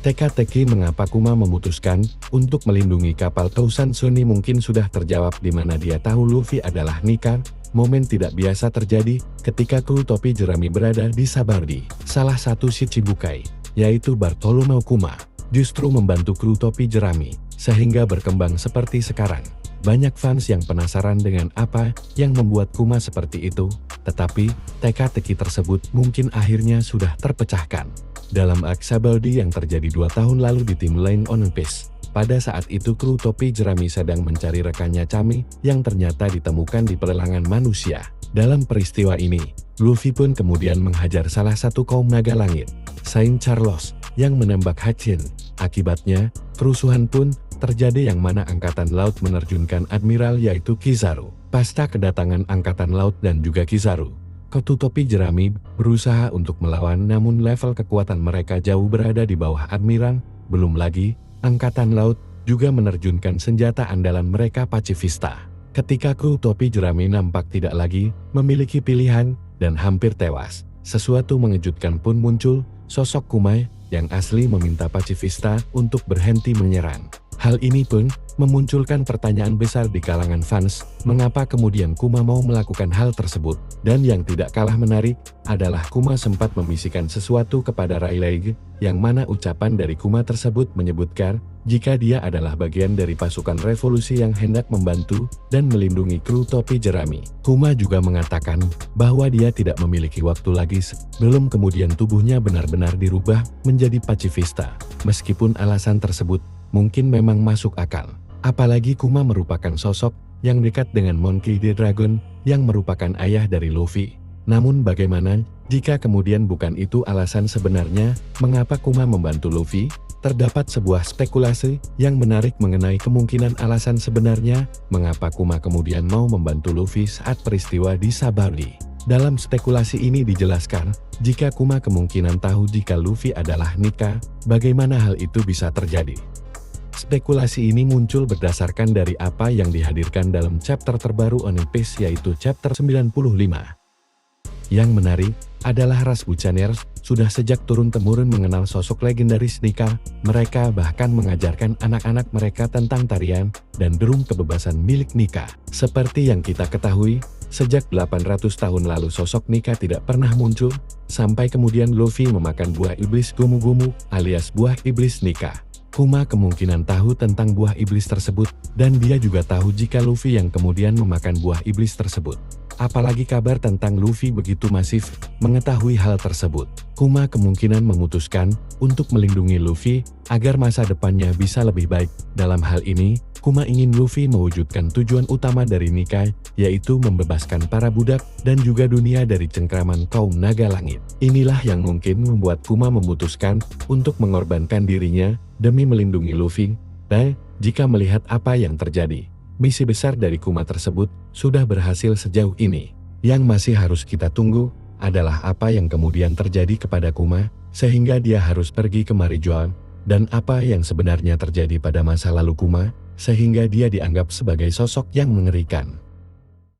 Teka-teki mengapa Kuma memutuskan untuk melindungi kapal Tousan Sunny mungkin sudah terjawab di mana dia tahu Luffy adalah Nika. Momen tidak biasa terjadi ketika kru topi jerami berada di Sabardi. Salah satu Shichibukai, yaitu Bartholomew Kuma, justru membantu kru topi jerami, sehingga berkembang seperti sekarang. Banyak fans yang penasaran dengan apa yang membuat Kuma seperti itu, tetapi teka-teki tersebut mungkin akhirnya sudah terpecahkan. Dalam arc Sabardi yang terjadi 2 tahun lalu di tim Line One Piece. Pada saat itu kru topi jerami sedang mencari rekannya Chami yang ternyata ditemukan di pergelangan manusia. Dalam peristiwa ini, Luffy pun kemudian menghajar salah satu kaum naga langit, Saint Charles, yang menembak Hachin. Akibatnya, kerusuhan pun terjadi yang mana Angkatan Laut menerjunkan Admiral yaitu Kizaru. Pasca kedatangan Angkatan Laut dan juga Kizaru, kru topi jerami berusaha untuk melawan namun level kekuatan mereka jauh berada di bawah Admiral. Belum lagi, Angkatan Laut juga menerjunkan senjata andalan mereka Pacifista. Ketika kru topi jerami nampak tidak lagi memiliki pilihan dan hampir tewas, sesuatu mengejutkan pun muncul, sosok Kuma yang asli meminta Pacifista untuk berhenti menyerang. Hal ini pun memunculkan pertanyaan besar di kalangan fans, mengapa kemudian Kuma mau melakukan hal tersebut? Dan yang tidak kalah menarik adalah Kuma sempat membisikkan sesuatu kepada Rayleigh, yang mana ucapan dari Kuma tersebut menyebutkan jika dia adalah bagian dari pasukan revolusi yang hendak membantu dan melindungi kru topi jerami. Kuma juga mengatakan bahwa dia tidak memiliki waktu lagi sebelum kemudian tubuhnya benar-benar dirubah menjadi Pacifista. Meskipun alasan tersebut mungkin memang masuk akal. Apalagi Kuma merupakan sosok yang dekat dengan Monkey D. Dragon yang merupakan ayah dari Luffy. Namun bagaimana jika kemudian bukan itu alasan sebenarnya mengapa Kuma membantu Luffy? Terdapat sebuah spekulasi yang menarik mengenai kemungkinan alasan sebenarnya mengapa Kuma kemudian mau membantu Luffy saat peristiwa di Sabardi. Dalam spekulasi ini dijelaskan, jika Kuma kemungkinan tahu jika Luffy adalah Nika, bagaimana hal itu bisa terjadi? Spekulasi ini muncul berdasarkan dari apa yang dihadirkan dalam chapter terbaru One Piece yaitu chapter 95. Yang menarik adalah ras Buccaneers sudah sejak turun-temurun mengenal sosok legendaris Nika. Mereka bahkan mengajarkan anak-anak mereka tentang tarian dan drum kebebasan milik Nika. Seperti yang kita ketahui, sejak 800 tahun lalu sosok Nika tidak pernah muncul, sampai kemudian Luffy memakan buah iblis Gumu-Gumu alias buah iblis Nika. Kuma kemungkinan tahu tentang buah iblis tersebut, dan dia juga tahu jika Luffy yang kemudian memakan buah iblis tersebut. Apalagi kabar tentang Luffy begitu masif mengetahui hal tersebut. Kuma kemungkinan memutuskan untuk melindungi Luffy agar masa depannya bisa lebih baik. Dalam hal ini, Kuma ingin Luffy mewujudkan tujuan utama dari Nika, yaitu membebaskan para budak dan juga dunia dari cengkraman kaum naga langit. Inilah yang mungkin membuat Kuma memutuskan untuk mengorbankan dirinya demi melindungi Luffy. Dan jika melihat apa yang terjadi, misi besar dari Kuma tersebut sudah berhasil sejauh ini. Yang masih harus kita tunggu adalah apa yang kemudian terjadi kepada Kuma, sehingga dia harus pergi ke Marijoal, dan apa yang sebenarnya terjadi pada masa lalu Kuma, sehingga dia dianggap sebagai sosok yang mengerikan.